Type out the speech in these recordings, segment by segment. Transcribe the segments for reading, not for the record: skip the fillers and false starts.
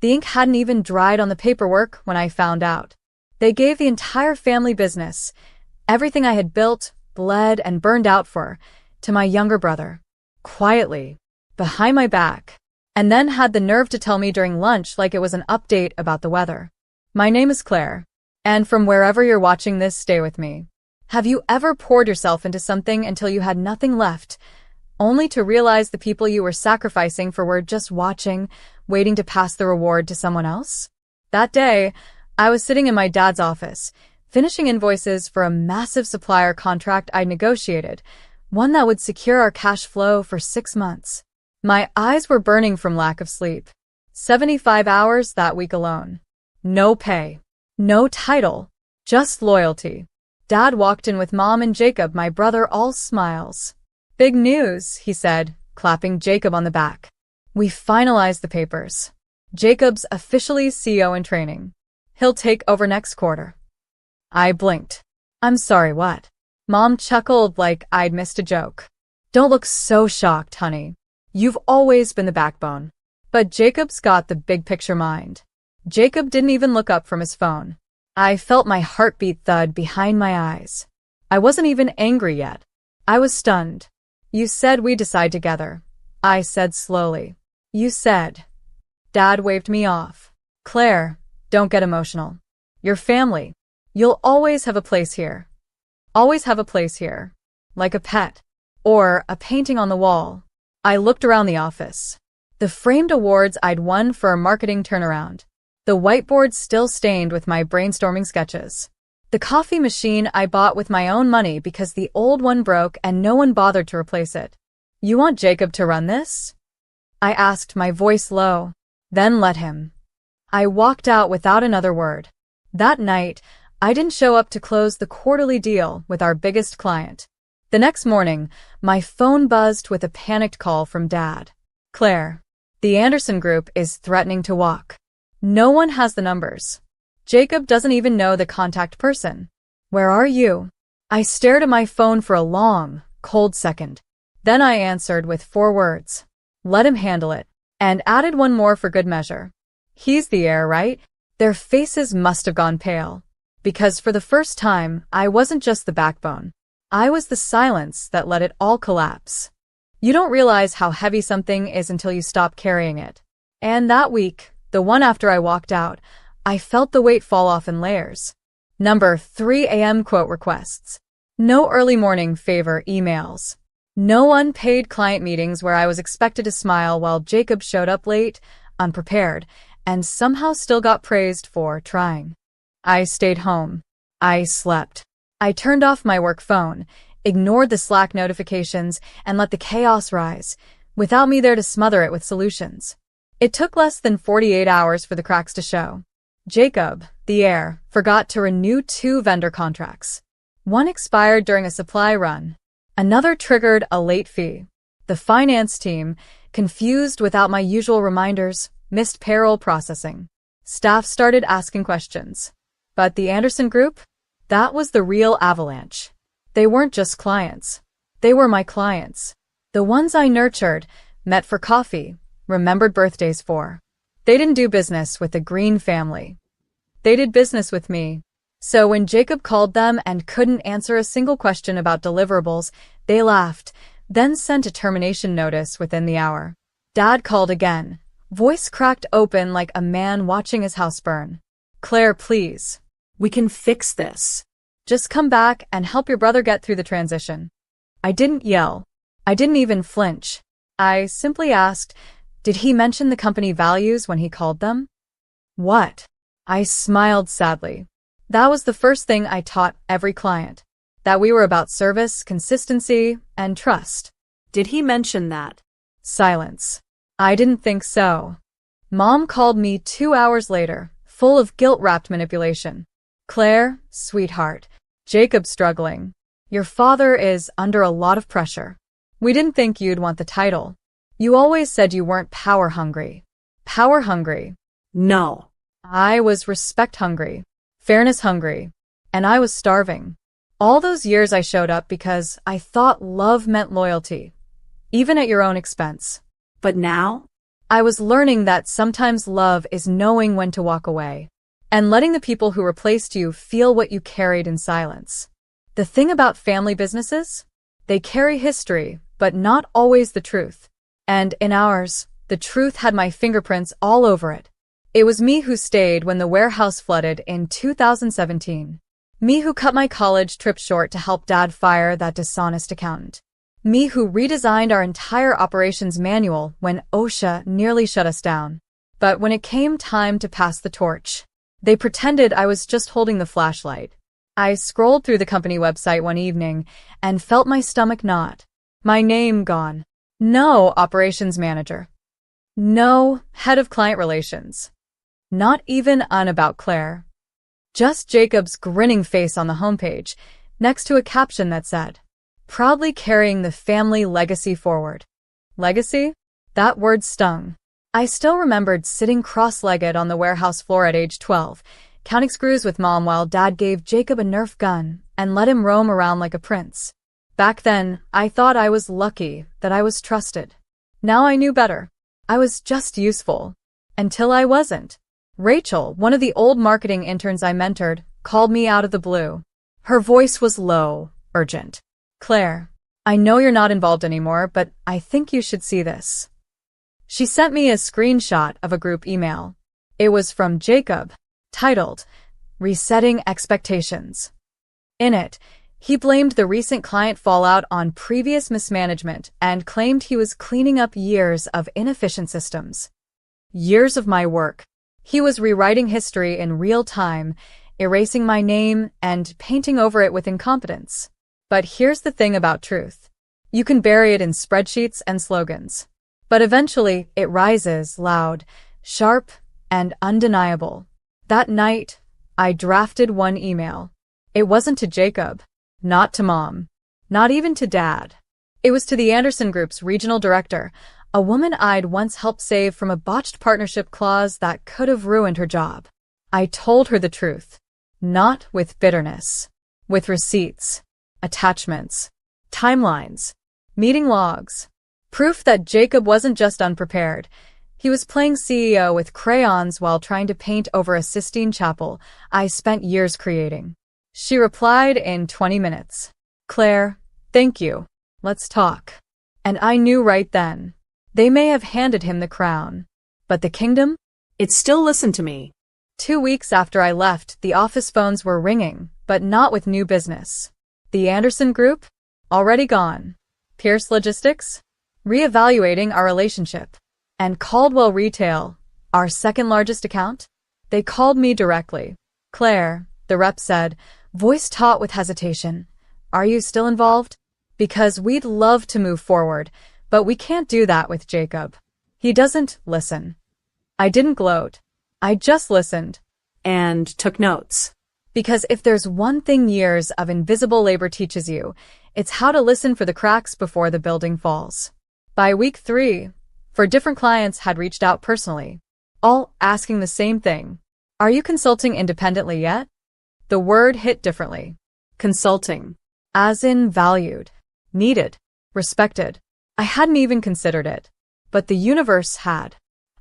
The ink hadn't even dried on the paperwork when I found out. They gave the entire family business, everything I had built, bled, and burned out for, to my younger brother. Quietly, behind my back. And then had the nerve to tell me during lunch like it was an update about the weather. My name is Claire, and from wherever you're watching this, stay with me. Have you ever poured yourself into something until you had nothing left, only to realize the people you were sacrificing for were just watching, waiting to pass the reward to someone else? That day, I was sitting in my dad's office, finishing invoices for a massive supplier contract I negotiated, one that would secure our cash flow for 6 months. My eyes were burning from lack of sleep. 75 hours that week alone. No pay. No title. Just loyalty. Dad walked in with Mom and Jacob, my brother, all smiles. "Big news," he said, clapping Jacob on the back. "We finalized the papers. Jacob's officially CEO in training. He'll take over next quarter." I blinked. "I'm sorry, what?" Mom chuckled like I'd missed a joke. "Don't look so shocked, honey. You've always been the backbone." But Jacob's got the big picture mind. Jacob didn't even look up from his phone. I felt my heartbeat thud behind my eyes. I wasn't even angry yet. I was stunned. "You said we decide together," I said slowly. "You said." Dad waved me off. "Claire, don't get emotional. Your family. You'll always have a place here. Always have a place here. Like a pet. Or a painting on the wall." I looked around the office. The framed awards I'd won for a marketing turnaround. The whiteboard still stained with my brainstorming sketches. The coffee machine I bought with my own money because the old one broke and no one bothered to replace it. "You want Jacob to run this?" I asked, my voice low. "Then let him." I walked out without another word. That night, I didn't show up to close the quarterly deal with our biggest client. The next morning, my phone buzzed with a panicked call from Dad. "Claire, the Anderson Group is threatening to walk. No one has the numbers. Jacob doesn't even know the contact person. Where are you?" I stared at my phone for a long, cold second. Then I answered with 4 words. "Let him handle it," and added one more for good measure. "He's the heir, right?" Their faces must have gone pale. Because for the first time, I wasn't just the backbone. I was the silence that let it all collapse. You don't realize how heavy something is until you stop carrying it. And that week, the one after I walked out, I felt the weight fall off in layers. Number 3 a.m. quote requests. No early morning favor emails. No unpaid client meetings where I was expected to smile while Jacob showed up late, unprepared, and somehow still got praised for trying. I stayed home. I slept. I turned off my work phone, ignored the Slack notifications, and let the chaos rise, without me there to smother it with solutions. It took less than 48 hours for the cracks to show. Jacob, the heir, forgot to renew 2 vendor contracts. One expired during a supply run. Another triggered a late fee. The finance team, confused without my usual reminders, missed payroll processing. Staff started asking questions. But the Anderson Group? That was the real avalanche. They weren't just clients. They were my clients. The ones I nurtured, met for coffee, remembered birthdays for. They didn't do business with the Green family. They did business with me. So when Jacob called them and couldn't answer a single question about deliverables, they laughed, then sent a termination notice within the hour. Dad called again, voice cracked open like a man watching his house burn. "Claire, please. We can fix this. Just come back and help your brother get through the transition." I didn't yell. I didn't even flinch. I simply asked, did he mention the company values when he called them? "What?" I smiled sadly. That was the first thing I taught every client. That we were about service, consistency, and trust. "Did he mention that?" Silence. I didn't think so. Mom called me 2 hours later, full of guilt-wrapped manipulation. "Claire, sweetheart, Jacob's struggling. Your father is under a lot of pressure. We didn't think you'd want the title. You always said you weren't power-hungry." Power-hungry? No. I was respect-hungry, fairness-hungry, and I was starving. All those years I showed up because I thought love meant loyalty, even at your own expense. But now? I was learning that sometimes love is knowing when to walk away and letting the people who replaced you feel what you carried in silence. The thing about family businesses? They carry history, but not always the truth. And in ours, the truth had my fingerprints all over it. It was me who stayed when the warehouse flooded in 2017. Me who cut my college trip short to help Dad fire that dishonest accountant. Me who redesigned our entire operations manual when OSHA nearly shut us down. But when it came time to pass the torch, they pretended I was just holding the flashlight. I scrolled through the company website one evening and felt my stomach knot. My name gone. No operations manager. No head of client relations. Not even an About Claire. Just Jacob's grinning face on the homepage, next to a caption that said, "Proudly carrying the family legacy forward." Legacy? That word stung. I still remembered sitting cross-legged on the warehouse floor at age 12, counting screws with Mom while Dad gave Jacob a Nerf gun and let him roam around like a prince. Back then, I thought I was lucky that I was trusted. Now I knew better. I was just useful. Until I wasn't. Rachel, one of the old marketing interns I mentored, called me out of the blue. Her voice was low, urgent. "Claire, I know you're not involved anymore, but I think you should see this." She sent me a screenshot of a group email. It was from Jacob, titled, "Resetting Expectations." In it, he blamed the recent client fallout on previous mismanagement and claimed he was cleaning up years of inefficient systems. Years of my work. He was rewriting history in real time, erasing my name and painting over it with incompetence. But here's the thing about truth. You can bury it in spreadsheets and slogans. But eventually, it rises loud, sharp, and undeniable. That night, I drafted one email. It wasn't to Jacob, not to Mom, not even to Dad. It was to the Anderson Group's regional director, a woman I'd once helped save from a botched partnership clause that could have ruined her job. I told her the truth, not with bitterness, with receipts, attachments, timelines, meeting logs. Proof that Jacob wasn't just unprepared. He was playing CEO with crayons while trying to paint over a Sistine Chapel I spent years creating. She replied in 20 minutes. "Claire, thank you. Let's talk." And I knew right then. They may have handed him the crown. But the kingdom? It still listened to me. 2 weeks after I left, the office phones were ringing, but not with new business. The Anderson Group? Already gone. Pierce Logistics? Reevaluating our relationship. And Caldwell Retail, our second largest account? They called me directly. "Claire," the rep said, voice taut with hesitation, "are you still involved? Because we'd love to move forward, but we can't do that with Jacob. He doesn't listen." I didn't gloat. I just listened. And took notes. Because if there's one thing years of invisible labor teaches you, it's how to listen for the cracks before the building falls. By week 3, 4 different clients had reached out personally, all asking the same thing. "Are you consulting independently yet?" The word hit differently. Consulting. As in valued, needed, respected. I hadn't even considered it, but the universe had.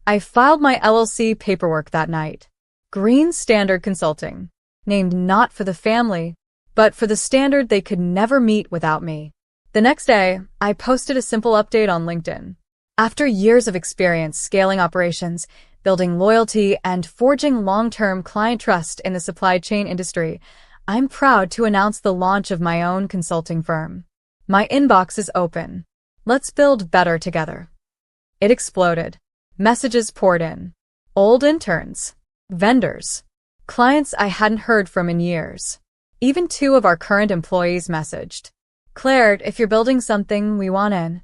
I filed my LLC paperwork that night. Green Standard Consulting, named not for the family, but for the standard they could never meet without me. The next day, I posted a simple update on LinkedIn. After years of experience scaling operations, building loyalty, and forging long-term client trust in the supply chain industry, I'm proud to announce the launch of my own consulting firm. My inbox is open. Let's build better together. It exploded. Messages poured in. Old interns, vendors, clients I hadn't heard from in years. Even 2 of our current employees messaged. "Claire, if you're building something, we want in."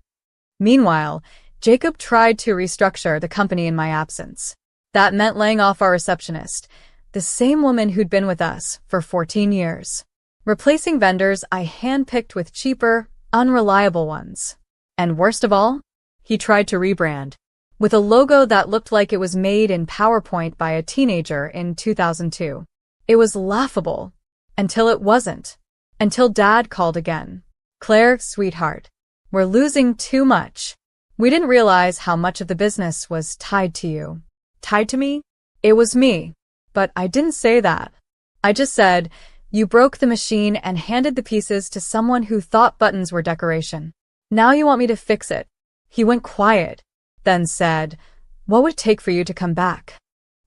Meanwhile, Jacob tried to restructure the company in my absence. That meant laying off our receptionist, the same woman who'd been with us for 14 years. Replacing vendors I handpicked with cheaper, unreliable ones. And worst of all, he tried to rebrand, with a logo that looked like it was made in PowerPoint by a teenager in 2002. It was laughable. Until it wasn't. Until Dad called again. "Claire, sweetheart, we're losing too much. We didn't realize how much of the business was tied to you. Tied to me? It was me. But I didn't say that. I just said, you broke the machine and handed the pieces to someone who thought buttons were decoration. Now you want me to fix it. He went quiet, then said, what would it take for you to come back?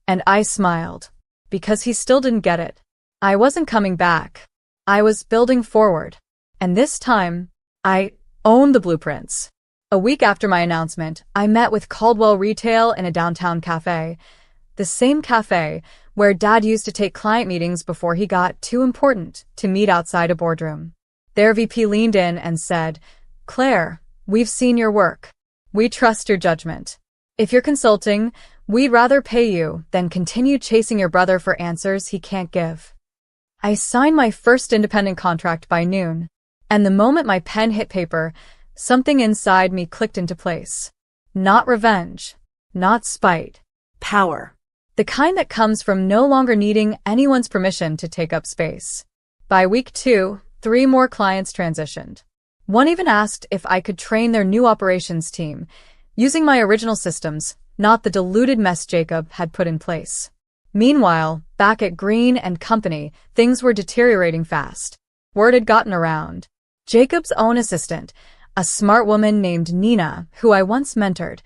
And I smiled, because he still didn't get it. I wasn't coming back. I was building forward. And this time, I owned the blueprints. A week after my announcement, I met with Caldwell Retail in a downtown cafe. The same cafe where Dad used to take client meetings before he got too important to meet outside a boardroom. Their VP leaned in and said, Claire, we've seen your work. We trust your judgment. If you're consulting, we'd rather pay you than continue chasing your brother for answers he can't give. I signed my first independent contract by noon, and the moment my pen hit paper, something inside me clicked into place. Not revenge, not spite. Power. The kind that comes from no longer needing anyone's permission to take up space. By week 2, 3 more clients transitioned. One even asked if I could train their new operations team, using my original systems, not the diluted mess Jacob had put in place. Meanwhile, back at Green and Company, things were deteriorating fast. Word had gotten around. Jacob's own assistant, a smart woman named Nina, who I once mentored,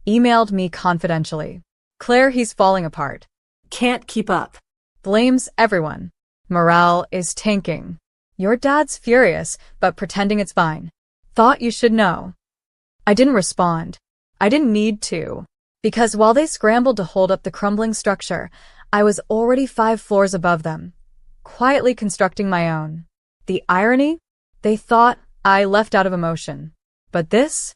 emailed me confidentially. Claire, he's falling apart. Can't keep up. Blames everyone. Morale is tanking. Your dad's furious, but pretending it's fine. Thought you should know. I didn't respond. I didn't need to. Because while they scrambled to hold up the crumbling structure, I was already 5 floors above them, quietly constructing my own. The irony? They thought I left out of emotion. But this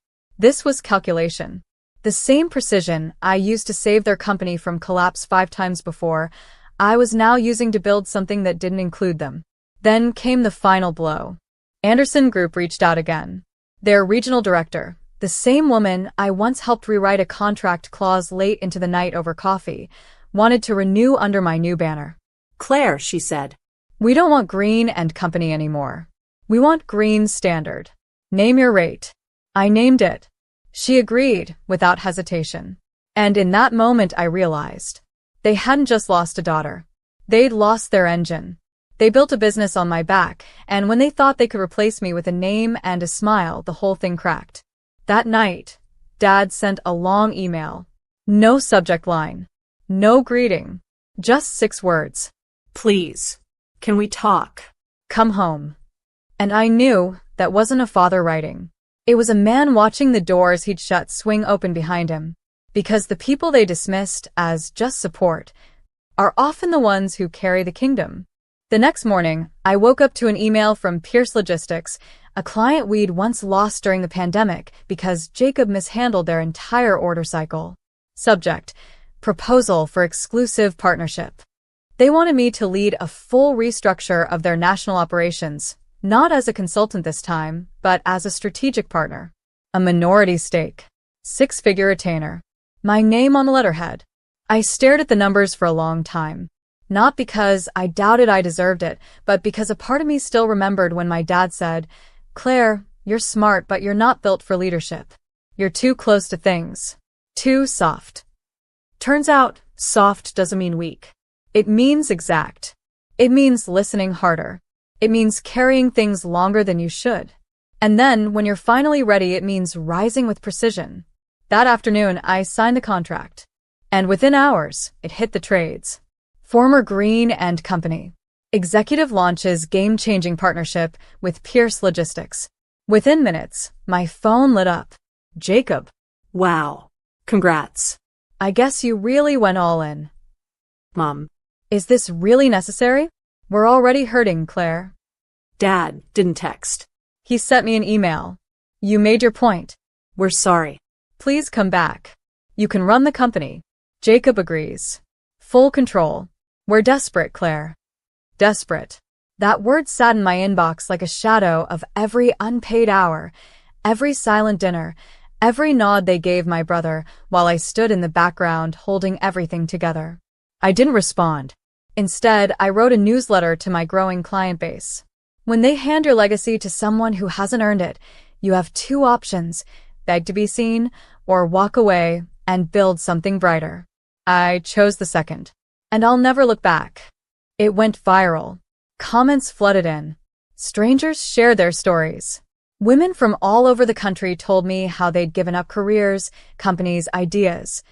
was calculation. The same precision I used to save their company from collapse 5 times before, I was now using to build something that didn't include them. Then came the final blow. Anderson Group reached out again. Their regional director, the same woman I once helped rewrite a contract clause late into the night over coffee, wanted to renew under my new banner. Claire, she said. We don't want Green and Company anymore. We want Green Standard. Name your rate. I named it. She agreed, without hesitation. And in that moment I realized. They hadn't just lost a daughter. They'd lost their engine. They built a business on my back, and when they thought they could replace me with a name and a smile, the whole thing cracked. That night, Dad sent a long email. No subject line. No greeting. Just 6 words. Please. Can we talk? Come home. And I knew that wasn't a father writing. It was a man watching the doors he'd shut swing open behind him. Because the people they dismissed as just support are often the ones who carry the kingdom. The next morning, I woke up to an email from Pierce Logistics, a client we'd once lost during the pandemic because Jacob mishandled their entire order cycle. Subject: Proposal for exclusive partnership. They wanted me to lead a full restructure of their national operations, not as a consultant this time, but as a strategic partner. A minority stake. 6-figure retainer. My name on the letterhead. I stared at the numbers for a long time. Not because I doubted I deserved it, but because a part of me still remembered when my dad said, Claire, you're smart, but you're not built for leadership. You're too close to things. Too soft. Turns out, soft doesn't mean weak. It means exact. It means listening harder. It means carrying things longer than you should. And then, when you're finally ready, it means rising with precision. That afternoon, I signed the contract. And within hours, it hit the trades. Former Green and Company. Executive launches game-changing partnership with Pierce Logistics. Within minutes, my phone lit up. Jacob. Wow. Congrats. I guess you really went all in. Mom. Is this really necessary? We're already hurting, Claire. Dad didn't text. He sent me an email. You made your point. We're sorry. Please come back. You can run the company. Jacob agrees. Full control. We're desperate, Claire. Desperate. That word sat in my inbox like a shadow of every unpaid hour, every silent dinner, every nod they gave my brother while I stood in the background holding everything together. I didn't respond. Instead, I wrote a newsletter to my growing client base. When they hand your legacy to someone who hasn't earned it, you have 2 options: beg to be seen, or walk away and build something brighter. I chose the second. And I'll never look back. It went viral. Comments flooded in. Strangers shared their stories. Women from all over the country told me how they'd given up careers, companies, ideas,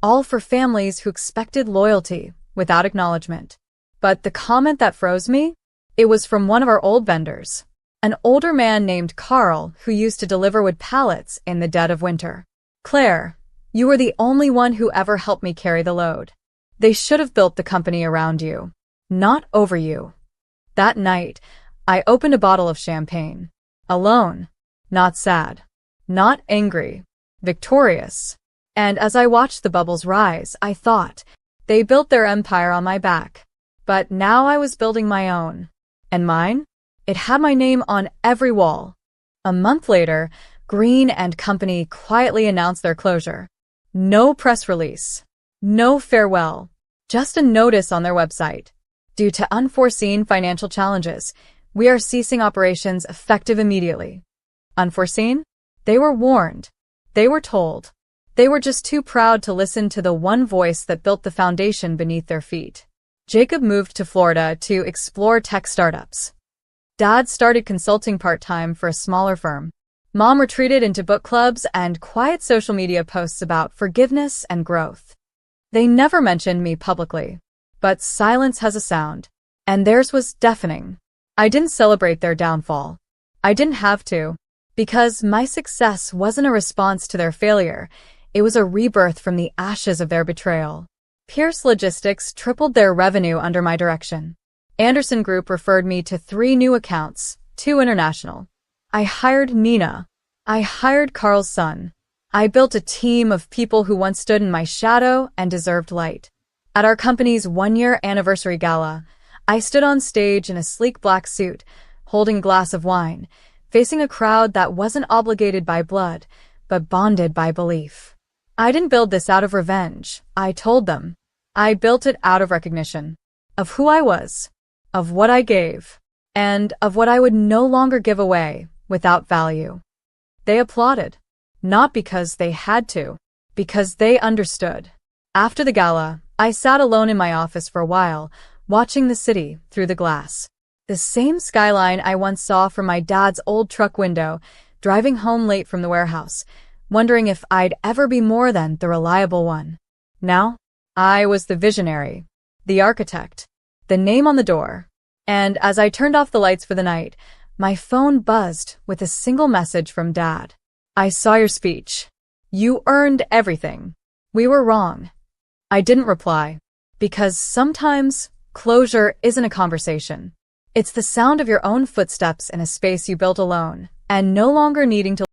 all for families who expected loyalty without acknowledgement. But the comment that froze me? It was from one of our old vendors. An older man named Carl who used to deliver wood pallets in the dead of winter. Claire, you were the only one who ever helped me carry the load. They should have built the company around you, not over you. That night, I opened a bottle of champagne. Alone. Not sad. Not angry. Victorious. And as I watched the bubbles rise, I thought, they built their empire on my back. But now I was building my own. And mine? It had my name on every wall. A month later, Green and Company quietly announced their closure. No press release. No farewell. Just a notice on their website. Due to unforeseen financial challenges, we are ceasing operations effective immediately. Unforeseen? They were warned. They were told. They were just too proud to listen to the one voice that built the foundation beneath their feet. Jacob moved to Florida to explore tech startups. Dad started consulting part-time for a smaller firm. Mom retreated into book clubs and quiet social media posts about forgiveness and growth. They never mentioned me publicly. But silence has a sound, and theirs was deafening. I didn't celebrate their downfall. I didn't have to, because my success wasn't a response to their failure. It was a rebirth from the ashes of their betrayal. Pierce Logistics tripled their revenue under my direction. Anderson Group referred me to 3 new accounts, 2 international. I hired Nina. I hired Carl's son. I built a team of people who once stood in my shadow and deserved light. At our company's 1-year anniversary gala, I stood on stage in a sleek black suit, holding a glass of wine, facing a crowd that wasn't obligated by blood, but bonded by belief. I didn't build this out of revenge, I told them. I built it out of recognition. Of who I was, of what I gave, and of what I would no longer give away without value. They applauded. Not because they had to, because they understood. After the gala, I sat alone in my office for a while, watching the city through the glass. The same skyline I once saw from my dad's old truck window, driving home late from the warehouse, wondering if I'd ever be more than the reliable one. Now, I was the visionary, the architect, the name on the door. And as I turned off the lights for the night, my phone buzzed with a single message from Dad. I saw your speech. You earned everything. We were wrong. I didn't reply, because sometimes closure isn't a conversation. It's the sound of your own footsteps in a space you built alone, and no longer needing to